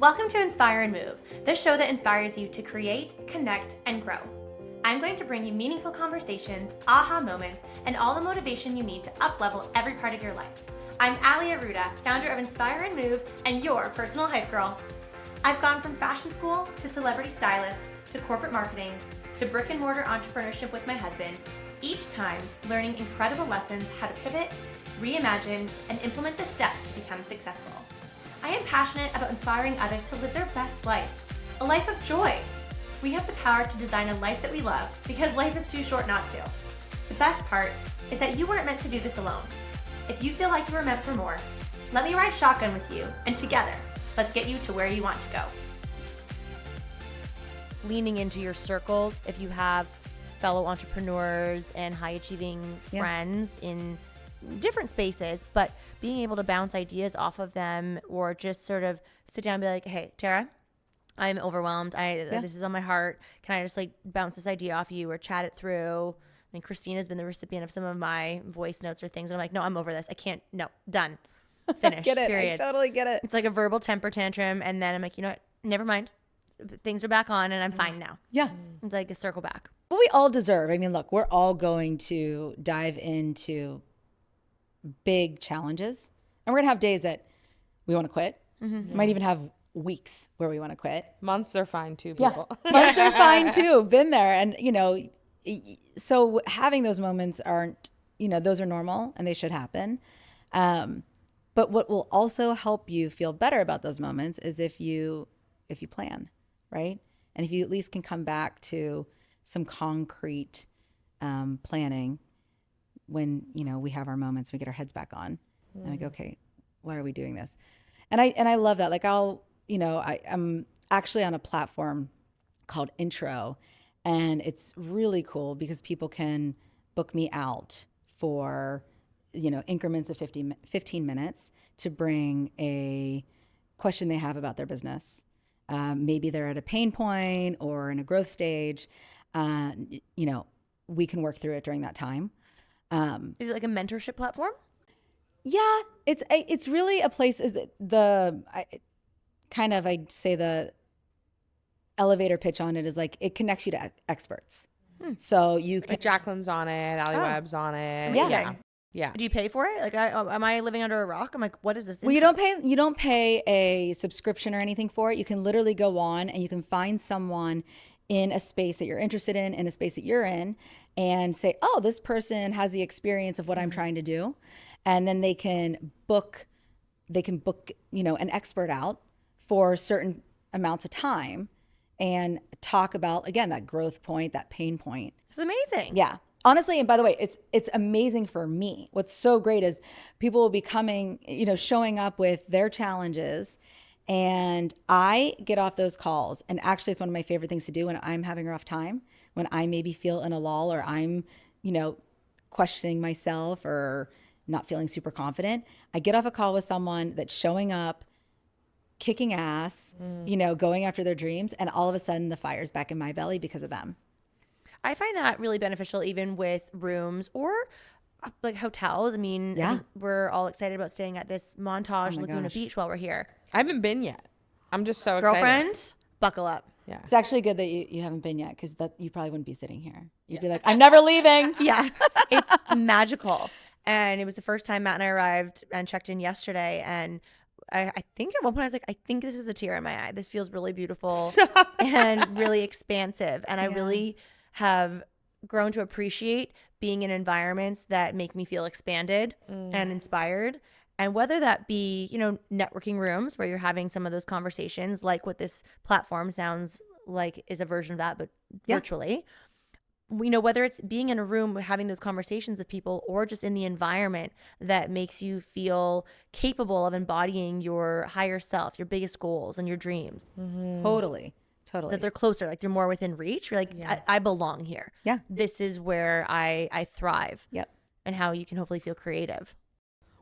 Welcome to Inspire and Move, the show that inspires you to create, connect, and grow. I'm going to bring you meaningful conversations, aha moments, and all the motivation you need to up-level every part of your life. I'm Ali Aruda, founder of Inspire and Move, and your personal hype girl. I've gone from fashion school to celebrity stylist to corporate marketing to brick and mortar entrepreneurship with my husband, each time learning incredible lessons how to pivot, reimagine, and implement the steps to become successful. I am passionate about inspiring others to live their best life, a life of joy. We have the power to design a life that we love because life is too short not to. The best part is that you weren't meant to do this alone. If you feel like you were meant for more, let me ride shotgun with you, and together, let's get you to where you want to go. Leaning into your circles, if you have fellow entrepreneurs and high-achieving friends in different spaces, but being able to bounce ideas off of them or just sort of sit down and be like, hey, Tara, I'm overwhelmed. This is on my heart. Can I just like bounce this idea off you or chat it through? I mean, Christina's been the recipient of some of my voice notes or things. And I'm like, no, I'm over this. I can't. No, done. Finish. Get it. Period. I totally get it. It's like a verbal temper tantrum. And then I'm like, you know what? Never mind. Things are back on and I'm fine now. Yeah. It's like a circle back. But we all deserve. I mean, look, we're all going to dive into big challenges. And we're going to have days that we want to quit. Mm-hmm. Might even have weeks where we want to quit. Months are fine too, people. Yeah. Months are fine too. Been there. And, you know, so having those moments aren't, you know, those are normal and they should happen. But what will also help you feel better about those moments is if you plan, right? And if you at least can come back to some concrete planning when, you know, we have our moments, we get our heads back on and we go, okay, why are we doing this? And I love that. Like I'm actually on a platform called Intro, and it's really cool because people can book me out for, you know, increments of 15 minutes to bring a question they have about their business. Maybe they're at a pain point or in a growth stage. You know, we can work through it during that time. Is it like a mentorship platform? Yeah, it's really a place. I'd say the elevator pitch on it is like it connects you to experts. So you can, like Jacqueline's on it, Ali Webb's on it. Yeah. Do you pay for it? Like, am I living under a rock? I'm like, what is this? Well, you don't pay a subscription or anything for it. You can literally go on and you can find someone in a space that you're interested in a space that you're in, and say, oh, this person has the experience of what I'm trying to do. And then they can book, you know, an expert out for certain amounts of time and talk about, again, that growth point, that pain point. It's amazing. Yeah. Honestly, and by the way, it's amazing for me. What's so great is people will be coming, you know, showing up with their challenges, and I get off those calls. And actually, it's one of my favorite things to do when I'm having a rough time, when I maybe feel in a lull or I'm, you know, questioning myself or not feeling super confident. I get off a call with someone that's showing up, kicking ass, you know, going after their dreams, and all of a sudden the fire's back in my belly because of them. I find that really beneficial even with rooms or like hotels. I mean, I think we're all excited about staying at this Montage Laguna Beach while we're here. I haven't been yet. I'm just so excited. Girlfriend, buckle up. Yeah. It's actually good that you haven't been yet, because that you probably wouldn't be sitting here. You'd be like, I'm never leaving. Yeah. It's magical. And it was the first time Matt and I arrived and checked in yesterday. And I think at one point I was like, I think this is a tear in my eye. This feels really beautiful and really expansive. And I really have grown to appreciate being in environments that make me feel expanded and inspired. And whether that be, you know, networking rooms where you're having some of those conversations, like what this platform sounds like is a version of that, but virtually. We know whether it's being in a room having those conversations with people or just in the environment that makes you feel capable of embodying your higher self, your biggest goals and your dreams. Totally. That they're closer, like they're more within reach. You're like, I belong here. Yeah. This is where I thrive. Yep. And how you can hopefully feel creative.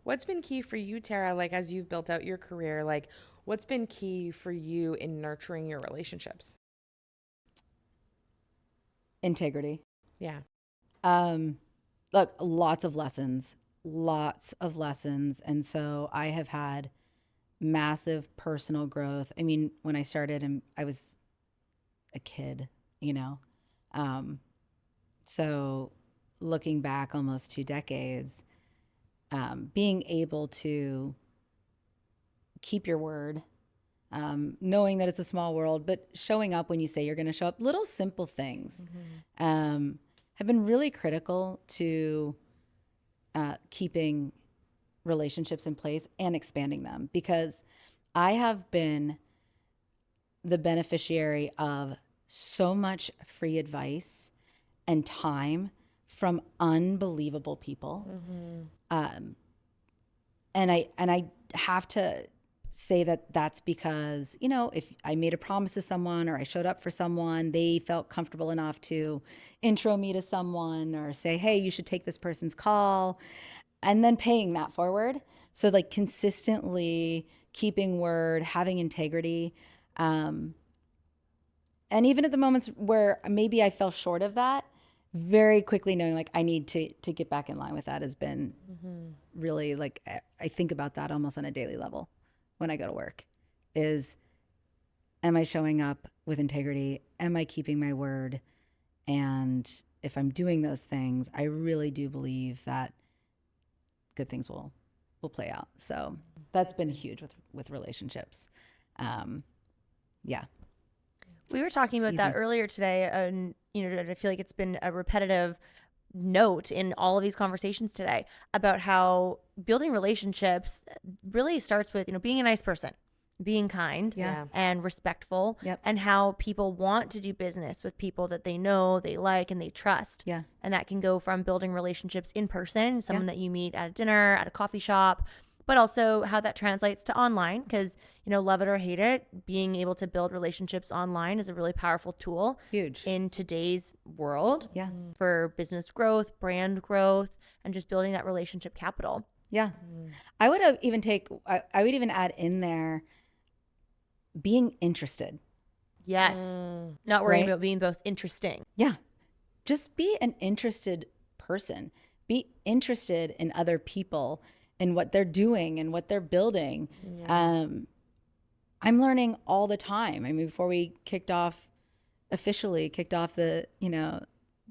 What's been key for you, Tara, like as you've built out your career, like what's been key for you in nurturing your relationships? Integrity. Yeah. Look, lots of lessons. And so I have had massive personal growth. I mean, when I started and I was a kid, you know, so looking back almost 2 decades, being able to keep your word, knowing that it's a small world, but showing up when you say you're going to show up, little simple things have been really critical to keeping relationships in place and expanding them, because I have been the beneficiary of so much free advice and time from unbelievable people. And I have to say that that's because, you know, if I made a promise to someone or I showed up for someone, they felt comfortable enough to intro me to someone or say, hey, you should take this person's call, and then paying that forward. So like consistently keeping word, having integrity. And even at the moments where maybe I fell short of that, very quickly knowing like I need to get back in line with that has been really like, I think about that almost on a daily level when I go to work is, am I showing up with integrity? Am I keeping my word? And if I'm doing those things, I really do believe that good things will play out. So that's been huge with relationships. Yeah. We were talking about that earlier today, and you know, I feel like it's been a repetitive note in all of these conversations today about how building relationships really starts with, you know, being a nice person, being kind and respectful, and how people want to do business with people that they know, they like, and they trust. Yeah. And that can go from building relationships in person, someone that you meet at a dinner, at a coffee shop, but also how that translates to online, because, you know, love it or hate it, being able to build relationships online is a really powerful tool. Huge. In today's world. Yeah. For business growth, brand growth, and just building that relationship capital. Yeah. I would even add in there being interested. Yes. Not worrying Right? about being both interesting. Yeah. Just be an interested person. Be interested in other people and what they're doing and what they're building. I'm learning all the time. I mean, before we officially kicked off the, you know,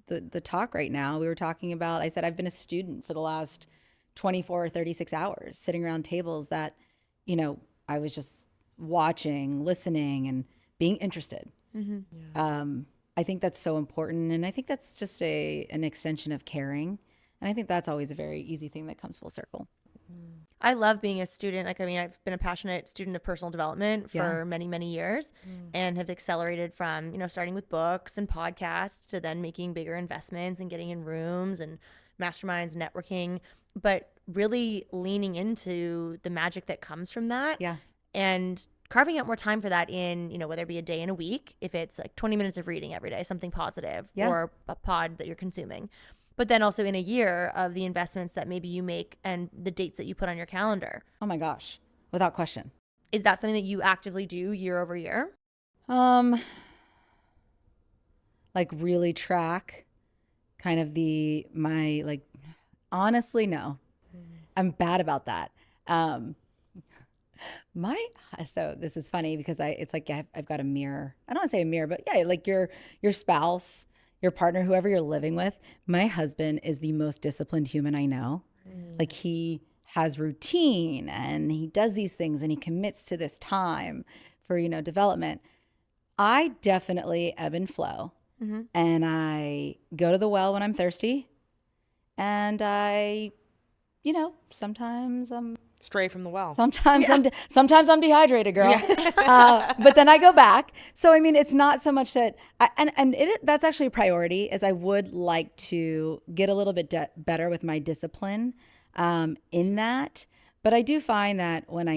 the talk right now, we were talking about, I said, I've been a student for the last 24 or 36 hours, sitting around tables that, you know, I was just watching, listening, and being interested. I think that's so important. And I think that's just an extension of caring. And I think that's always a very easy thing that comes full circle. I love being a student. Like, I mean, I've been a passionate student of personal development for many, many years and have accelerated from, you know, starting with books and podcasts to then making bigger investments and getting in rooms and masterminds, networking, but really leaning into the magic that comes from that. Yeah. And carving out more time for that in, you know, whether it be a day in a week, if it's like 20 minutes of reading every day, something positive, or a pod that you're consuming. But then also in a year of the investments that maybe you make and the dates that you put on your calendar. Oh my gosh. Without question. Is that something that you actively do year over year? Like really track kind of honestly, no. I'm bad about that. So this is funny because it's like I've got a mirror. I don't want to say a mirror, but yeah, like your spouse, your partner, whoever you're living with. My husband is the most disciplined human I know. Like he has routine and he does these things and he commits to this time for, you know, development. I definitely ebb and flow, and I go to the well when I'm thirsty, and I, you know, sometimes I'm Stray from the well. Sometimes I'm dehydrated, girl. But then I go back. So I mean, it's not so much that, that's actually a priority. Is I would like to get a little bit better with my discipline in that. But I do find that when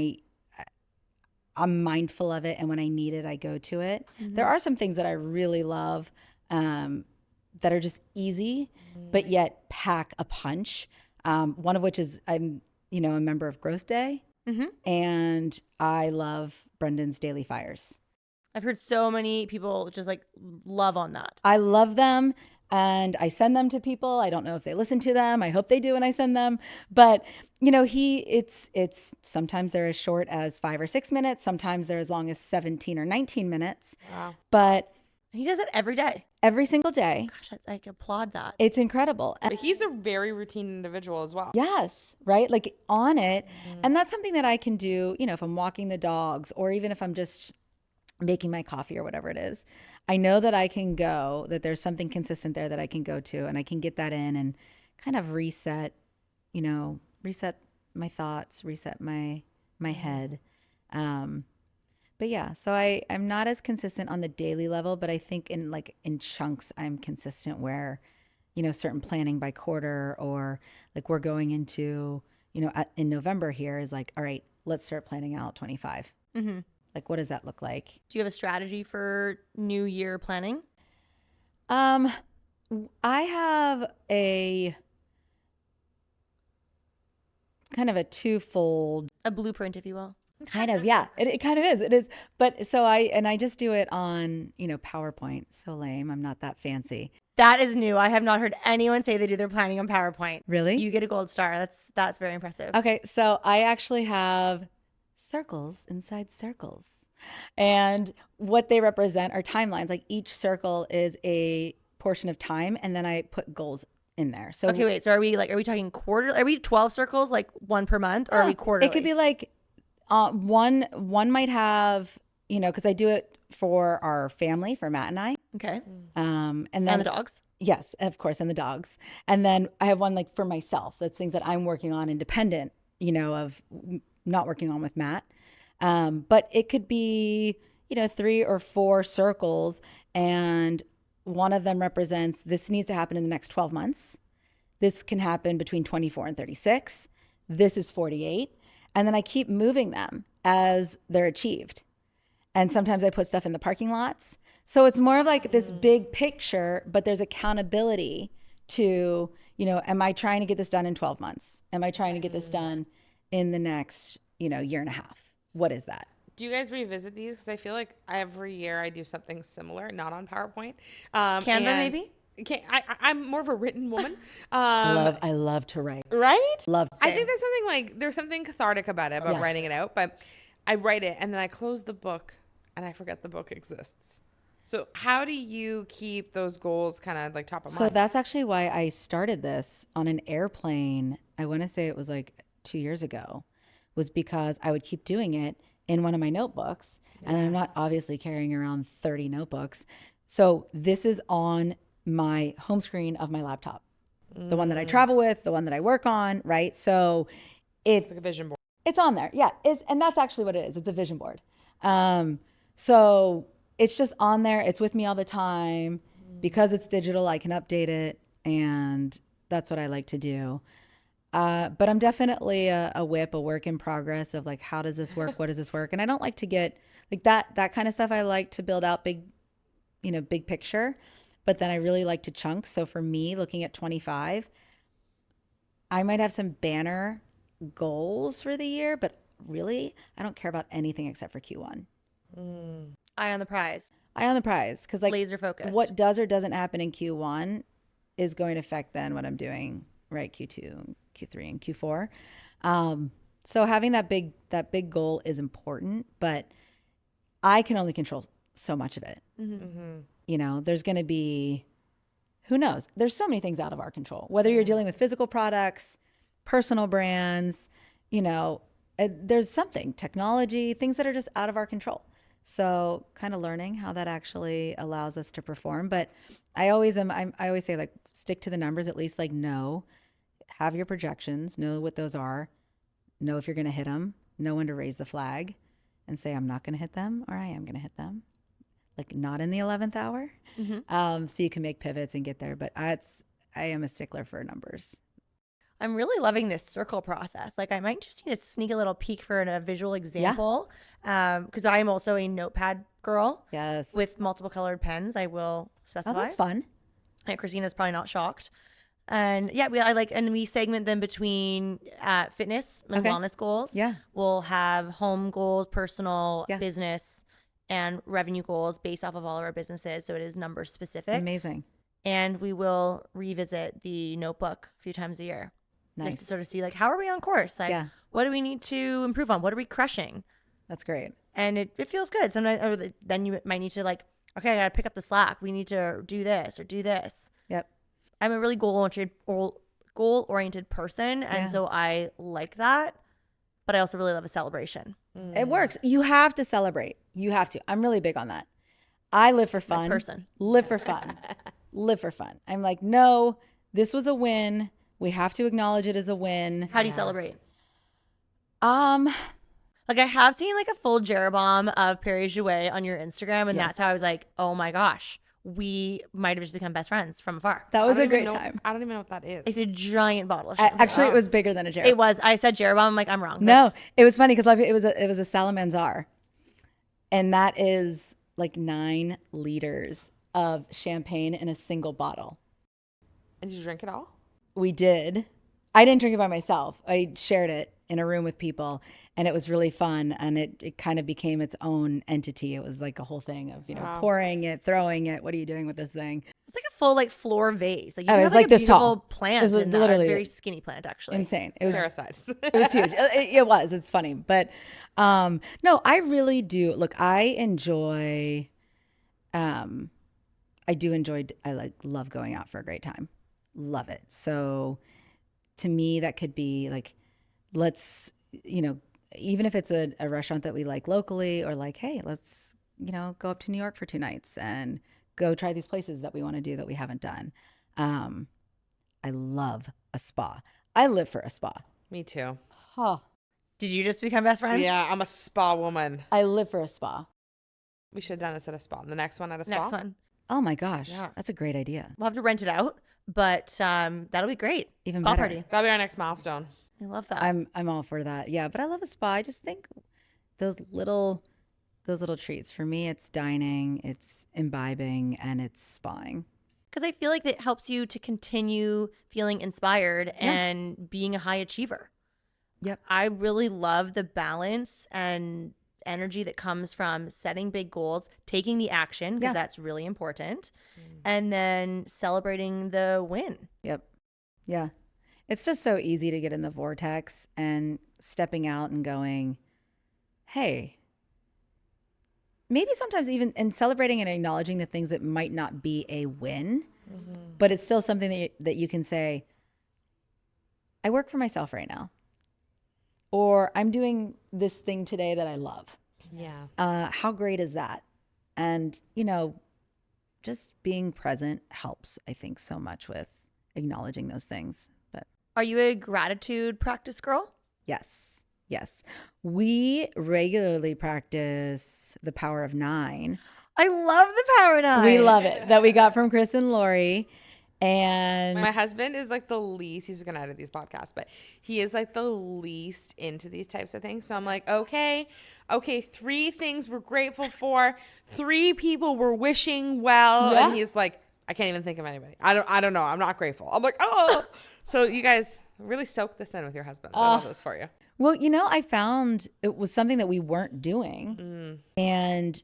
I'm mindful of it, and when I need it, I go to it. There are some things that I really love that are just easy, but yet pack a punch. One of which is I'm a member of Growth Day, and I love Brendan's Daily Fires. I've heard so many people just like love on that. I love them. and I send them to people. I don't know if they listen to them. I hope they do when I send them. But, you know, it's sometimes they're as short as 5 or 6 minutes. Sometimes they're as long as 17 or 19 minutes. Wow. But He does it every day. every single day, Gosh, I applaud that. it's incredible. But he's a very routine individual as well. Yes, right? Like on it. And that's something that I can do, you know, if I'm walking the dogs or even if I'm just making my coffee or whatever it is. I know that I can go, that there's something consistent there that I can go to and I can get that in and kind of reset, you know, reset my thoughts, reset my head. But yeah, so I'm not as consistent on the daily level, but I think in chunks I'm consistent where, you know, certain planning by quarter or like we're going into, you know, in November here is like, all right, let's start planning out 25. Mm-hmm. Like, what does that look like? Do you have a strategy for New Year planning? I have a kind of a twofold. A blueprint, if you will. Kind of, yeah. It kind of is. It is. But so I just do it on, you know, PowerPoint. So lame. I'm not that fancy. That is new. I have not heard anyone say they do their planning on PowerPoint. Really? You get a gold star. That's very impressive. Okay. So I actually have circles inside circles. And what they represent are timelines. Like each circle is a portion of time. And then I put goals in there. So Okay, wait. So are we talking quarter? Are we 12 circles, like one per month, or are we quarterly? It could be like one might have, you know, because I do it for our family, for Matt and I. Okay. And then And the dogs? Yes, of course, and the dogs. And then I have one like for myself. That's things that I'm working on independent, you know, of not working on with Matt. But it could be, you know, 3 or 4 circles, and one of them represents this needs to happen in the next 12 months. This can happen between 24 and 36. This is 48. And then I keep moving them as they're achieved. And sometimes I put stuff in the parking lots. So it's more of like this big picture, but there's accountability to, you know, am I trying to get this done in 12 months? Am I trying to get this done in the next, you know, year and a half? What is that? Do you guys revisit these? Because I feel like every year I do something similar, not on PowerPoint. Canva, maybe? I'm more of a written woman. I love to write. Right? Love. I think there's something cathartic about it, about writing it out. But I write it and then I close the book and I forget the book exists. So how do you keep those goals kind of like top of mind? So that's actually why I started this on an airplane. I want to say it was like 2 years ago, was because I would keep doing it in one of my notebooks. And I'm not obviously carrying around 30 notebooks. So this is on my home screen of my laptop, the one that I travel with, the one that I work on, right? So it's like a vision board. It's on there. Yeah. And that's actually what it is. It's a vision board. So it's just on there. It's with me all the time. Because it's digital, I can update it. And that's what I like to do. But I'm definitely a work in progress of like, how does this work? What does this work? And I don't like to get like that kind of stuff. I like to build out big picture, but then I really like to chunk. So for me, looking at 25, I might have some banner goals for the year, but really I don't care about anything except for Q1. Eye on the prize. Eye on the prize. Cause like Laser focused. what does or doesn't happen in Q1 is going to affect then what I'm doing, right? Q2, Q3 and Q4. So having that big goal is important, but I can only control so much of it. You know, there's going to be, who knows? There's so many things out of our control, whether you're dealing with physical products, personal brands, you know, there's something, technology, things that are just out of our control. So kind of learning how that actually allows us to perform. But I always say like, stick to the numbers, at least like have your projections, know what those are, know if you're going to hit them, know when to raise the flag and say, I'm not going to hit them or I am going to hit them. Like not in the 11th hour. So you can make pivots and get there. But I am a stickler for numbers. I'm really loving this circle process. Like I might just need to sneak a little peek for a visual example. Because I am also a notepad girl. Yes. With multiple colored pens, I will specify. Oh, that's fun. And Kristina's probably not shocked. And yeah, we segment them between fitness and wellness goals. Yeah. We'll have home goals, personal, Yeah. business, and revenue goals based off of all of our businesses. So it is number specific. Amazing. and we will revisit the notebook a few times a year. Nice. Just to sort of see like, how are we on course? Like, what do we need to improve on? What are we crushing? That's great. And it feels good. Sometimes then you might need to like, okay, I got to pick up the slack. We need to do this or do this. Yep. I'm a really goal-oriented person, and so I like that. But I also really love a celebration. It works. You have to celebrate. You have to. I'm really big on that. I live for fun. Person. Live for fun. Live for fun. I'm like, no, this was a win. We have to acknowledge it as a win. How do you celebrate? Like I have seen like a full Jeroboam of Perry Jouet on your Instagram, and that's how I was like, oh my gosh, we might have just become best friends from afar. That was a great time. I don't even know what that is. It's a giant bottle of champagne. Actually, it was bigger than a Jeroboam. It was. I said Jeroboam. I'm like, I'm wrong. No, it was funny because it was a Salamanzar, and that is like 9 liters of champagne in a single bottle. And did you drink it all? We did. I didn't drink it by myself. I shared it in a room with people, and it was really fun. And it kind of became its own entity. It was like a whole thing of, pouring it, throwing it. What are you doing with this thing? It's like a full like floor vase. Like you it have was like like a this beautiful tall. plant. It was literally a very skinny plant, actually. Insane. It was Parasites. It was huge. It was. It's funny, but no, I really do. Look, I enjoy. I do enjoy. I love going out for a great time. Love it. So, to me, that could be like, let's even if it's a restaurant that we like locally, or like, hey, let's go up to New York for 2 nights and go try these places that we want to do that we haven't done. I love a spa. I live for a spa. Me too. Huh. Did you just become best friends? Yeah, I'm a spa woman. I live for a spa. We should have done this at a spa. The next one at a spa? Next one. Oh my gosh. Yeah. That's a great idea. We'll have to rent it out, but that'll be great. Even spa better. party. That'll be our next milestone. I love that. I'm all for that. Yeah, but I love a spa. I just think those little treats. For me, it's dining, it's imbibing, and it's spawing. Because I feel like it helps you to continue feeling inspired and being a high achiever. Yep. I really love the balance and energy that comes from setting big goals, taking the action, because that's really important, and then celebrating the win. Yep. Yeah. It's just so easy to get in the vortex and stepping out and going, hey, maybe sometimes even and celebrating and acknowledging the things that might not be a win, but it's still something that you can say, I work for myself right now. Or I'm doing this thing today that I love. Yeah. How great is that? And, just being present helps, I think, so much with acknowledging those things. But Are you a gratitude practice girl? yes. We regularly practice the Power of 9. I love the Power 9. We love it. That we got from Chris and Lori. And my husband is like the least, he's going to edit these podcasts, but he is like the least into these types of things. So I'm like, okay, 3 things we're grateful for. 3 people we're wishing well. Yeah. And he's like, I can't even think of anybody. I don't know. I'm not grateful. I'm like, oh. So you guys really soak this in with your husband. I love this for you. Well, I found it was something that we weren't doing. And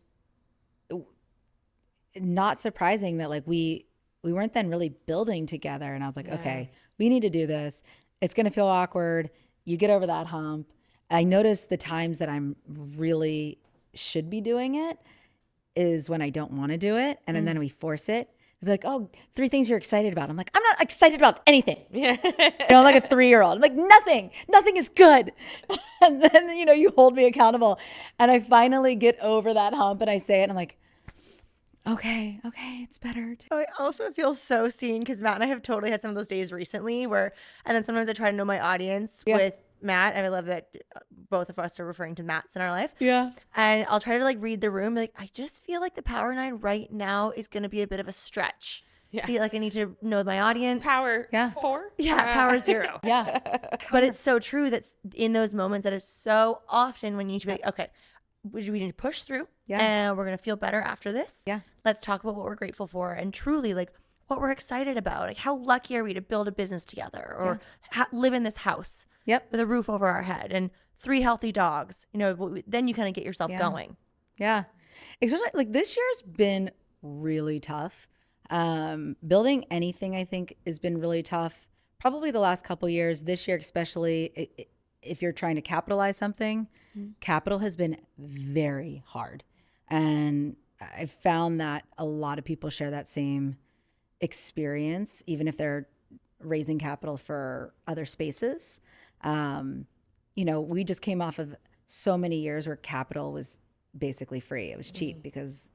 not surprising that like we weren't then really building together. And I was like, okay, we need to do this. It's going to feel awkward. You get over that hump. I noticed the times that I'm really should be doing it is when I don't want to do it. And then we force it. I'd be like, oh, 3 things you're excited about. I'm like, I'm not excited about anything. Yeah. I'm like a 3-year-old. I'm like, nothing is good. And then, you hold me accountable. And I finally get over that hump and I say it. And I'm like, okay, it's better. I also feel so seen because Matt and I have totally had some of those days recently and then sometimes I try to know my audience with Matt, and I love that both of us are referring to Matts in our life. Yeah. And I'll try to like read the room, like, I just feel like the Power 9 right now is going to be a bit of a stretch. Yeah. I feel like I need to know my audience. Power 4? Yeah, Power 0. Yeah. But it's so true that in those moments that is so often when you need to be like, okay, we need to push through and we're going to feel better after this. Yeah. Let's talk about what we're grateful for and truly like what we're excited about. Like how lucky are we to build a business together or live in this house with a roof over our head and 3 healthy dogs, then you kind of get yourself going. Yeah. Especially like this year's been really tough. Building anything, I think, has been really tough. Probably the last couple years, this year especially, if you're trying to capitalize something, capital has been very hard. And I've found that a lot of people share that same experience, even if they're raising capital for other spaces. We just came off of so many years where capital was basically free. It was cheap because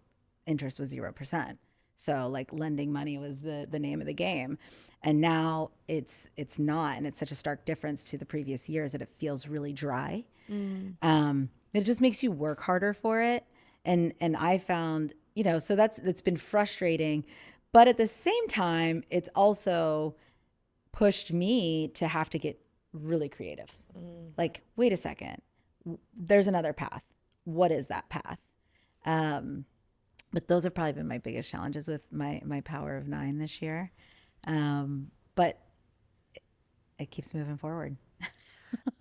interest was 0%. So like lending money was the name of the game. And now it's not. And it's such a stark difference to the previous years that it feels really dry. It just makes you work harder for it. And I found, so that's been frustrating. But at the same time, it's also pushed me to have to get really creative. Like, wait a second, there's another path. What is that path? But those have probably been my biggest challenges with my Power of 9 this year. But it keeps moving forward.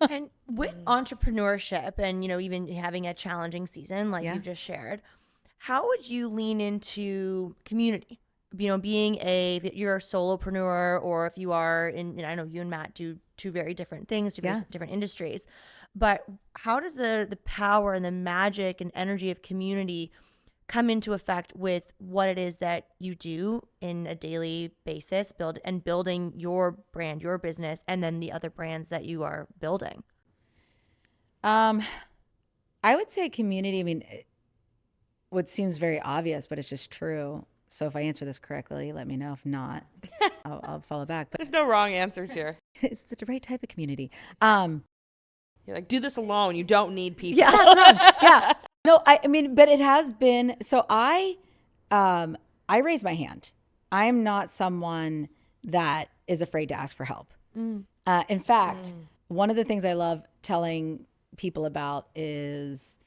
And with entrepreneurship and, even having a challenging season like you've just shared, how would you lean into community? Being if you're a solopreneur, or if you are I know you and Matt do two very different things, different industries, but how does the power and the magic and energy of community come into effect with what it is that you do in a daily basis, building your brand, your business, and then the other brands that you are building? I would say community, what seems very obvious, but it's just true. So if I answer this correctly, let me know. If not, I'll follow back. But There's no wrong answers here. It's the right type of community. You're like, do this alone. You don't need people. Yeah, that's right. Yeah. No, but it has been. So I raise my hand. I'm not someone that is afraid to ask for help. In fact, one of the things I love telling people about is,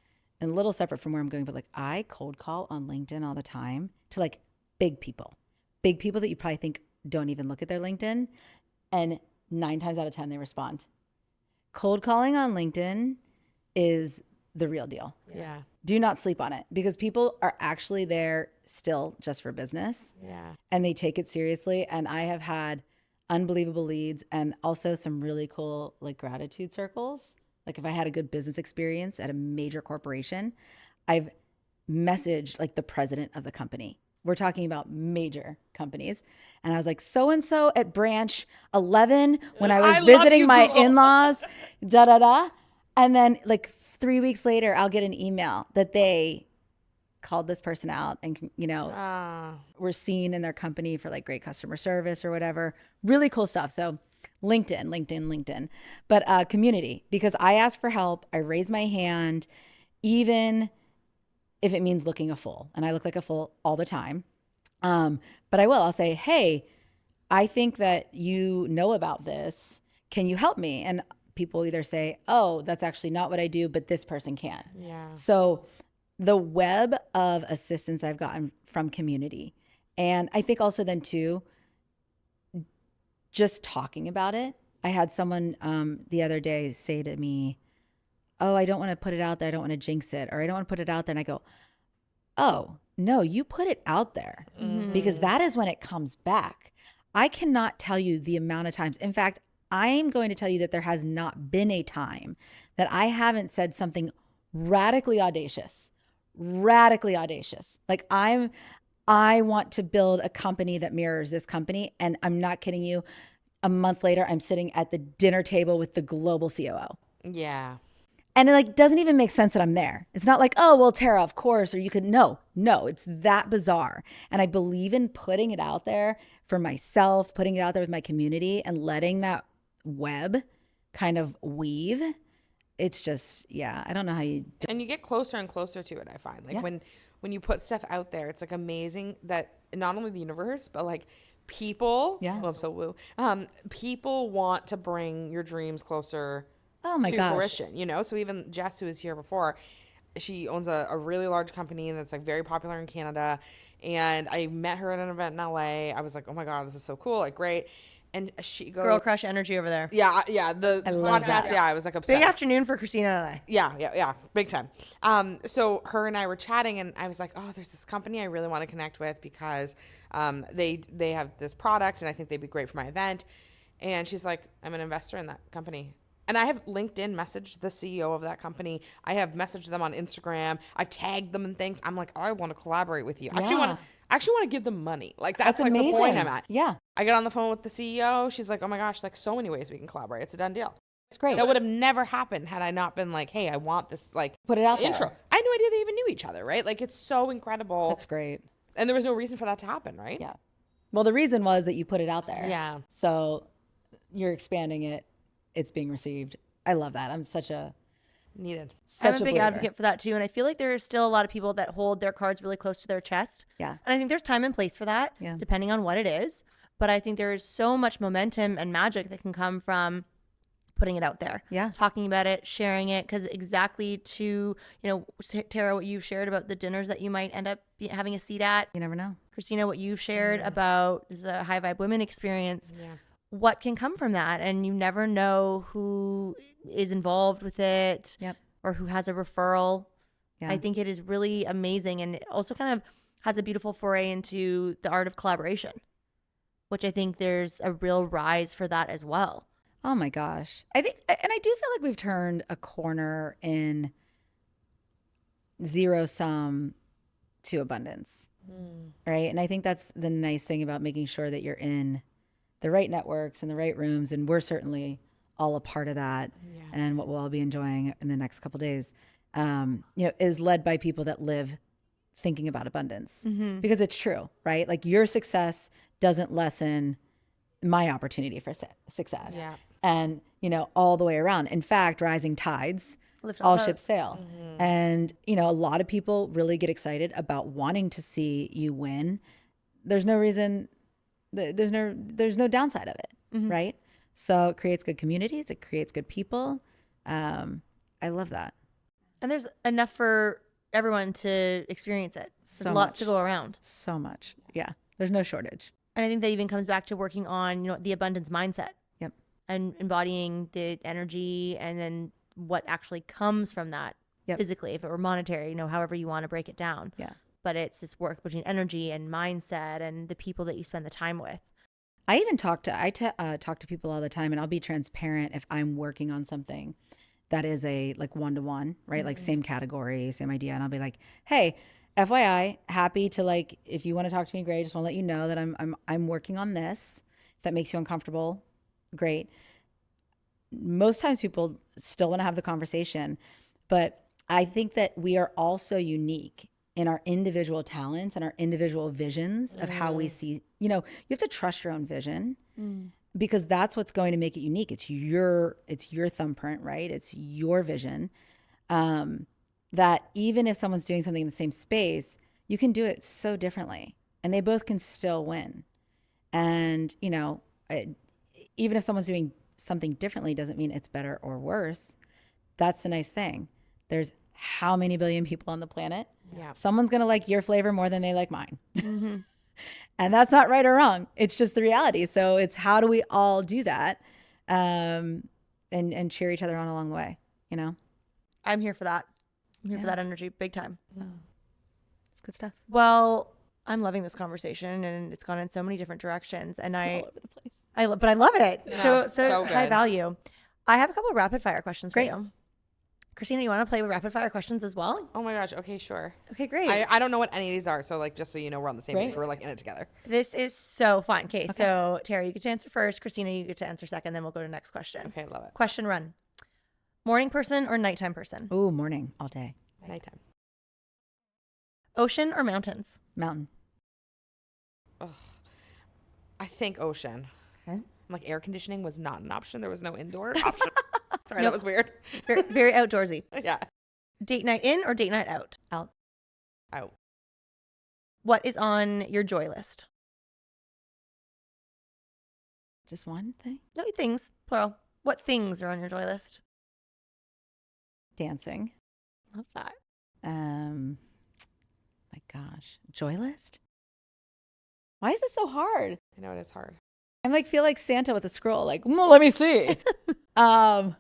and a little separate from where I'm going, but like I cold call on LinkedIn all the time to like big people that you probably think don't even look at their LinkedIn, and 9 times out of 10 they respond. Cold calling on LinkedIn is the real deal. Yeah. Do not sleep on it, because people are actually there still just for business. Yeah. And they take it seriously. And I have had unbelievable leads, and also some really cool like gratitude circles. Like if I had a good business experience at a major corporation, I've messaged like the president of the company. We're talking about major companies. And I was like, so-and-so at branch 11, when I was visiting my in-laws, da-da-da. And then like 3 weeks later, I'll get an email that they called this person out and, were seen in their company for like great customer service or whatever. Really cool stuff. So LinkedIn. But community, because I ask for help. I raise my hand, even if it means looking a fool. And I look like a fool all the time. But I'll say, hey, I think that you know about this. Can you help me? And people either say, oh, that's actually not what I do, but this person can. Yeah. So the web of assistance I've gotten from community. And I think also then too, just talking about it. I had someone the other day say to me, oh, I don't want to put it out there. I don't want to jinx it. Or I don't want to put it out there. And I go, oh, no, you put it out there, because that is when it comes back. I cannot tell you the amount of times. In fact, I'm going to tell you that there has not been a time that I haven't said something radically audacious. Like I want to build a company that mirrors this company. And I'm not kidding you. A month later, I'm sitting at the dinner table with the global COO. Yeah. And it like doesn't even make sense that I'm there. It's not like, oh, well, Tara, of course, or you could, no, it's that bizarre. And I believe in putting it out there for myself, putting it out there with my community, and letting that web kind of weave. It's just, I don't know how you do. And you get closer and closer to it, I find. Like when you put stuff out there, it's like amazing that not only the universe, but like people, I'm so woo. People want to bring your dreams closer to fruition, So even Jess, who was here before, she owns a really large company that's like very popular in Canada. And I met her at an event in LA. I was like, oh my God, this is so cool. Like, great. And she goes, Girl crush energy over there. yeah, the love podcast, that. yeah, I was like obsessed. Big afternoon for Kristina and I. Yeah, big time. So her and I were chatting, and I was like, oh, there's this company I really want to connect with because they have this product, and I think they'd be great for my event. And she's like, I'm an investor in that company. And I have LinkedIn messaged the CEO of that company. I have messaged them on Instagram. I've tagged them and things. I'm like, oh, I want to collaborate with you. I actually want to give them money. Like that's like amazing. the point I'm at. Yeah. I get on the phone with the CEO. She's like, oh my gosh, like so many ways we can collaborate. It's a done deal. It's great. That would have never happened had I not been like, hey, I want this, like, Put it out there. intro. I had no idea they even knew each other, right? Like, it's so incredible. That's great. And there was no reason for that to happen, right? Yeah. Well, the reason was that you put it out there. Yeah. So you're expanding it. It's being received. I love that. I'm Needed. I'm a big believer. advocate for that too. And I feel like there are still a lot of people that hold their cards really close to their chest. Yeah. And I think there's time and place for that, depending on what it is. But I think there is so much momentum and magic that can come from putting it out there. Yeah. Talking about it, sharing it. Because exactly to, Tara, what you've shared about the dinners that you might end up having a seat at. You never know. Kristina, what you've shared about the High Vibe Women experience. Yeah. What can come from that, and you never know who is involved with it. Yep. Or who has a referral. Yeah. I think it is really amazing, and it also kind of has a beautiful foray into the art of collaboration, which I think there's a real rise for that as well. Oh my gosh. I think, and I do feel like we've turned a corner in zero sum to abundance, right? And I think that's the nice thing about making sure that you're in the right networks and the right rooms. And we're certainly all a part of that. Yeah. And what we'll all be enjoying in the next couple of days, is led by people that live thinking about abundance, because it's true, right? Like your success doesn't lessen my opportunity for success. Yeah. And, all the way around. In fact, rising tides, Lift all all boats. ships sail. And, a lot of people really get excited about wanting to see you win. There's no reason, there's no downside of it, right? So it creates good communities. It creates good people. I love that. And there's enough for everyone to experience it. There's So lots much. to go around. So much. Yeah. There's no shortage. And I think that even comes back to working on, the abundance mindset. Yep. And embodying the energy and then what actually comes from that physically, if it were monetary, however you want to break it down. Yeah. But it's this work between energy and mindset and the people that you spend the time with. I even talk to people all the time, and I'll be transparent if I'm working on something that is a like one-to-one, right? Like same category, same idea. And I'll be like, hey, FYI, happy to if you want to talk to me, great. Just want to let you know that I'm working on this. If that makes you uncomfortable, great. Most times people still want to have the conversation, but I think that we are also unique in our individual talents and our individual visions of how we see, you have to trust your own vision because that's what's going to make it unique. It's your thumbprint, right? It's your vision. That even if someone's doing something in the same space, you can do it so differently and they both can still win. And, even if someone's doing something differently doesn't mean it's better or worse. That's the nice thing. There's how many billion people on the planet? Yeah. Someone's going to like your flavor more than they like mine. And that's not right or wrong. It's just the reality. So it's how do we all do that and cheer each other on along the way, I'm here for that. I'm here for that energy big time. So it's good stuff. Well, I'm loving this conversation and it's gone in so many different directions. And All over the place. but I love it. Yeah, so high good. value. I have a couple of rapid fire questions Great. for you. Kristina, you want to play with rapid fire questions as well? Oh my gosh. Okay, sure. Okay, great. I don't know what any of these are, so just so you know, we're on the same Great. page. We're in it together. This is so fun. Okay, so Tara, you get to answer first. Kristina, you get to answer second. Then we'll go to the next question. Okay, love it. Question run. Morning person or nighttime person? Ooh, morning, all day. Nighttime. Ocean or mountains? Mountain. I think ocean. Okay. Like air conditioning was not an option. There was no indoor option. Sorry, that was weird. Very, very outdoorsy. Yeah. Date night in or date night out? Out. Out. What is on your joy list? Just one thing? No, things, plural. What things are on your joy list? Dancing. Love that. My gosh. Joy list? Why is it so hard? I know it is hard. I'm like, feel like Santa with a scroll. Like, let me see. Santa.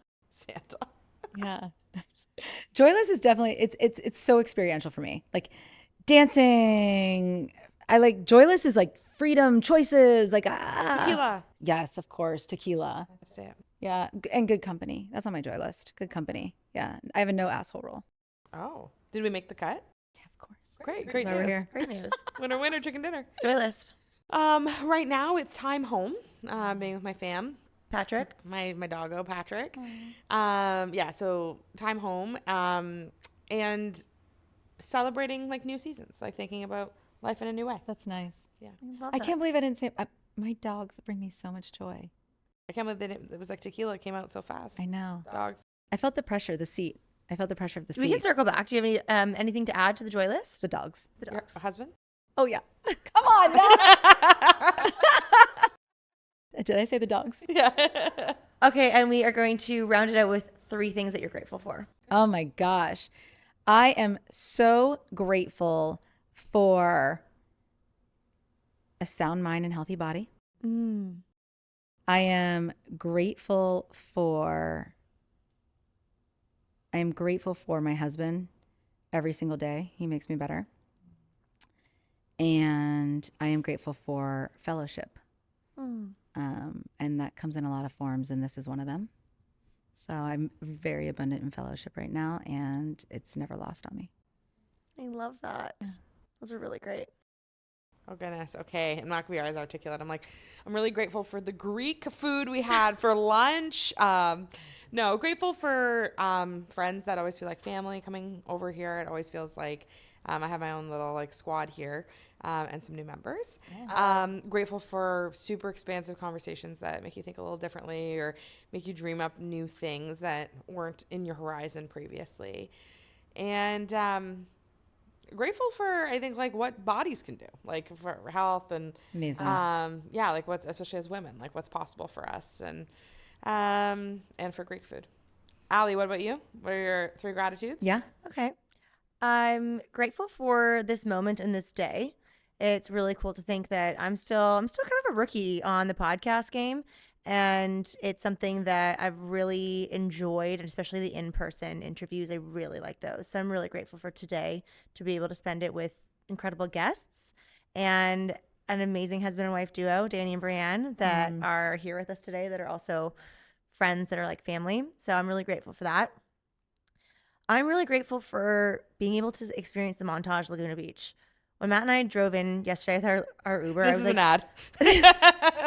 Yeah. Joyless is definitely, it's so experiential for me. Like dancing. I like, joyless is like freedom, choices, like, Tequila. Yes, of course. Tequila. That's it. Yeah. And good company. That's on my joy list. Good company. Yeah. I have a no asshole rule. Oh, did we make the cut? Yeah, of course. Great That's why we're news. here. Great news. Winner, chicken dinner. Joy list. Right now it's time home, being with my fam. Patrick. My doggo, Patrick. Yeah, so time home, and celebrating like new seasons, like thinking about life in a new way. That's nice. Yeah. I can't believe I didn't say, my dogs bring me so much joy. I can't believe it was like tequila. It came out so fast. I know. Dogs. I felt the pressure, the seat. I felt the pressure of the seat. We can circle back. Do you have any anything to add to the joy list? The dogs. The Your dogs. husband? Oh, yeah. Come on. No. Did I say the dogs? Yeah. Okay, and we are going to round it out with 3 things that you're grateful for. Oh, my gosh. I am so grateful for a sound mind and healthy body. I am grateful for my husband every single day. He makes me better. And I am grateful for fellowship. And that comes in a lot of forms, and this is one of them. So I'm very abundant in fellowship right now, and it's never lost on me. I love that. Yeah. Those are really great. Oh, goodness. Okay. I'm not going to be as articulate. I'm really grateful for the Greek food we had for lunch. No, grateful for friends that always feel like family coming over here. It always feels like I have my own little like squad here, and some new members. Yeah. Grateful for super expansive conversations that make you think a little differently or make you dream up new things that weren't in your horizon previously. And grateful for, I think, like what bodies can do, like for health and Amazing. yeah, like what's, especially as women, like what's possible for us, and for Greek food. Allie, what about you? What are your 3 gratitudes? Yeah. Okay. I'm grateful for this moment and this day. It's really cool to think that I'm still kind of a rookie on the podcast game, and it's something that I've really enjoyed, and especially the in-person interviews. I really like those. So I'm really grateful for today to be able to spend it with incredible guests and an amazing husband and wife duo, Danny and Brienne, that are here with us today, that are also friends that are like family. So I'm really grateful for that. I'm really grateful for being able to experience the Montage Laguna Beach. When Matt and I drove in yesterday with our Uber, This I was is like, an ad.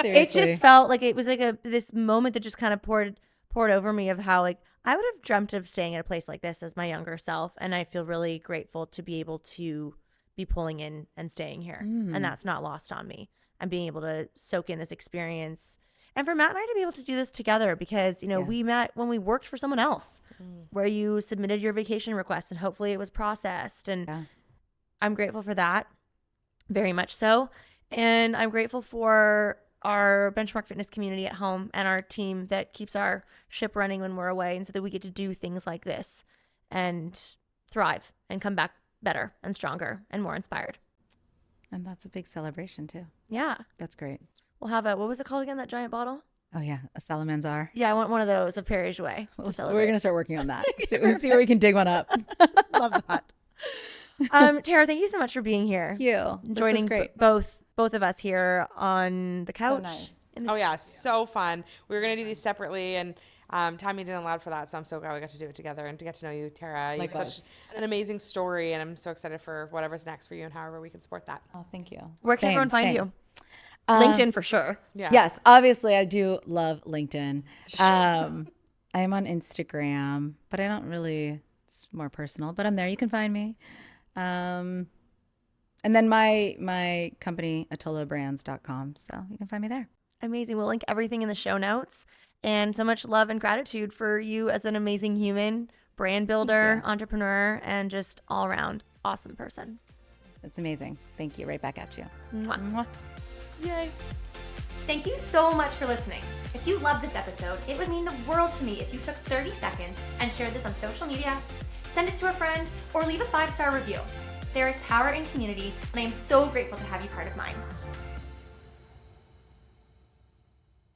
it just felt like it was like this moment that just kind of poured over me of how like I would have dreamt of staying at a place like this as my younger self, and I feel really grateful to be able to be pulling in and staying here, and that's not lost on me. I'm being able to soak in this experience. And for Matt and I to be able to do this together, because, you know, we met when we worked for someone else, where you submitted your vacation request and hopefully it was processed. And I'm grateful for that, very much so. And I'm grateful for our Benchmark Fitness community at home and our team that keeps our ship running when we're away, and so that we get to do things like this and thrive and come back better and stronger and more inspired. And that's a big celebration too. Yeah. That's great. We'll have what was it called again, that giant bottle? Oh yeah, a Salamanzar. Yeah, I want one of those of Perrier Jouet. We're going to start working on that. We'll see where we can dig one up. Love that. Tara, thank you so much for being here. Thank you. Joining great. both of us here on the couch. nice. in this Oh yeah, so fun. We were gonna do these separately, and Tommy didn't allow for that, so I'm so glad we got to do it together and to get to know you, Tara. You have Likewise. such an amazing story, and I'm so excited for whatever's next for you and however we can support that. Oh, thank you. Where can everyone find Same. you? LinkedIn for sure. Yeah. Yes, obviously I do love LinkedIn. I am on Instagram, but I don't really, it's more personal, but I'm there. You can find me. And then my company, AttolloBrands.com. So you can find me there. Amazing. We'll link everything in the show notes. And so much love and gratitude for you as an amazing human, brand builder, entrepreneur, and just all around awesome person. It's amazing. Thank you. Right back at you. Mwah. Mwah. Yay. Thank you so much for listening. If you loved this episode, it would mean the world to me if you took 30 seconds and shared this on social media, send it to a friend, or leave a 5-star review. There is power in community, and I am so grateful to have you part of mine.